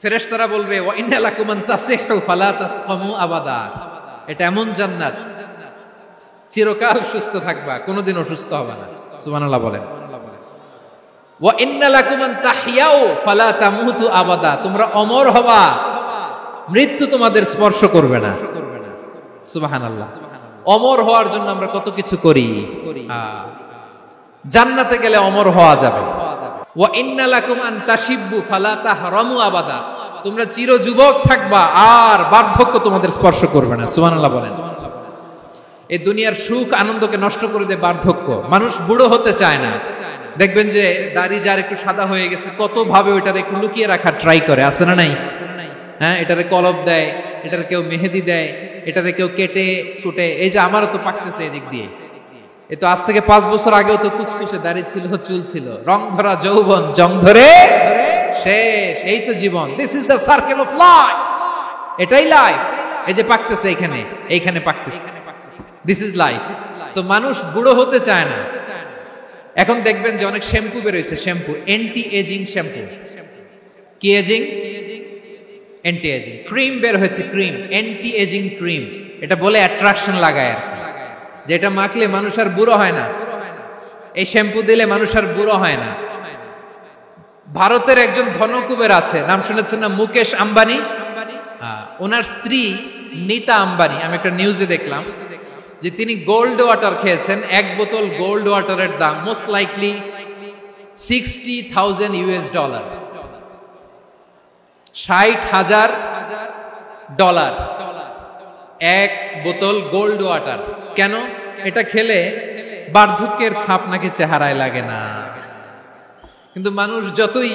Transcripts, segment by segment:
ফেরেশতারা বলবে ওয়া ইন্না লাকুম আন তাসিহু ফালা তাসকামু আবাদা। এটা এমন জান্নাত চিরকাল সুস্থ থাকবা, কোনোদিন অসুস্থ হবে না। সুবহানাল্লাহ বলেন। ওয়া ইন্না লাকুম আন তাহইয়াউ ফালা তামুতু আবাদা। তোমরা অমর হবা, মৃত্যু তোমাদের স্পর্শ করবে না। সুবহানাল্লাহ। অমর হওয়ার জন্য আমরা কত কিছু করি। জান্নাতে গেলে অমর হওয়া যাবে। ওয়া ইন্না লাকুম আন তাশিব্বু ফালা তাহরামু আবাদা। তোমরা চির যুবক থাকবা, আর বার্ধক্য তোমাদের স্পর্শ করবে না। সুবহানাল্লাহ বলেন। এই দুনিয়ার সুখ আনন্দকে নষ্ট করে দেয় বার্ধক্য। মানুষ বুড়ো হতে চায় না। দেখবেন যে দাড়ি যার একটু সাদা হয়ে গেছে, কত ভাবে ওইটারে একটু লুকিয়ে রাখার ট্রাই করে, আছে না নাই? হ্যাঁ, এটারে কলব দেয়, এটারে কেউ মেহেদি দেয়, এটারে কেউ কেটে কুটে। এই যে আমারও তো পাকতেছে এদিক দিয়ে। এ তো আজ থেকে 5 বছর আগেও তো কুচকুচে দাড়ি ছিল, চুল ছিল, রং ধরা যৌবন, জং ধরে শেষ। এই তো জীবন। This is the circle of life. এটাই লাইফ। এই যে পাকতেছে এইখানে, এইখানে পাকতেছে। This is life. তো মানুষ বুড়ো হতে চায় না। এখন দেখবেন যে অনেক শ্যাম্পু বের হয়েছে, শ্যাম্পু অ্যান্টি এজিং শ্যাম্পু। কি এজিং? Anti ageing. ক্রিম বের হয়েছে, ক্রিম অ্যান্টি এজিং ক্রিম। এটা বলে অ্যাট্রাকশন লাগায় আর কি, যে এটা মাখলে মানুষ আর বুড়ো হয় না, এই শ্যাম্পু দিলে মানুষ আর বুড়ো হয় না। ভারতের একজন ধনকুবের আছে, নাম শুনেছেন না? মুকেশ আম্বানি। ওনার স্ত্রী নীতা আম্বানি, আমি একটা নিউজে দেখলাম যে তিনি গোল্ড ওয়াটার খেয়েছেন। 1 বোতল গোল্ড ওয়াটারের দাম মোস্ট লাইকলি $60,000 $60,000 1 বোতল গোল্ড ওয়াটার। কেন? এটা খেলে বার্ধক্যের ছাপ নাকি চেহারায় লাগে না। কিন্তু মানুষ যতই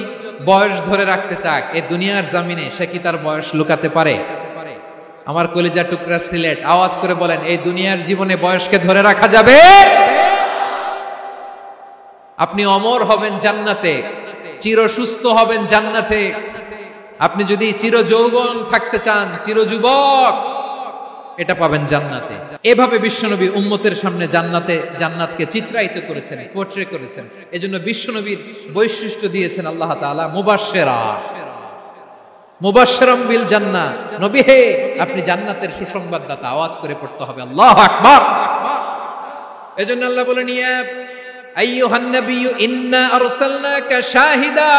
বয়স ধরে রাখতে চাক এই দুনিয়ার জামিনে, সে কি তার বয়স লুকাতে পারে? আমার কলিজা টুকরা সিলেট, আওয়াজ করে বলেন, এই দুনিয়ার জীবনে বয়সকে ধরে রাখা যাবে? আপনি অমর হবেন জান্নাতে, চির সুস্থ হবেন জান্নাতে। আপনি যদি চির যৌবন থাকতে চান, চির যুবক, এটা পাবেন জান্নাতে। এভাবে বিশ্বনবী উম্মতের সামনে জান্নাতকে চিত্রায়িত করেছেন, পোর্ট্রে করেছেন। এজন্য বিশ্বনবীর বৈশিষ্ট্য দিয়েছেন আল্লাহ তাআলা মুবাশশিরাম বিল জান্নাহ। নবী হে, আপনি জান্নাতের সুসংবাদদাতা। আওয়াজ করে পড়তে হবে আল্লাহু আকবার। এজন্য আল্লাহ বলেন, ইয়া আইয়ুহান নাবিয়্যু ইন্না আরসালনাকা শাহিদা।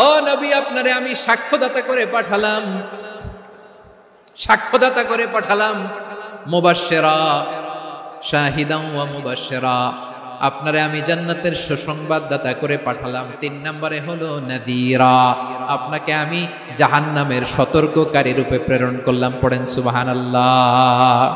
ও নবী, আপনারে আমি সাক্ষ্যদাতা করে পাঠালাম, সাক্ষ্যদাতা করে পাঠালাম। মুবাশশিরা, শাহিদান ওয়া মুবাশশিরা, আপনারে আমি জান্নাতের সুসংবাদদাতা করে পাঠালাম। 3 নম্বরে হলো নাযীরা, আপনাকে আমি জাহান্নামের সতর্ককারী রূপে প্রেরণ করলাম। পড়েন সুবহানাল্লাহ।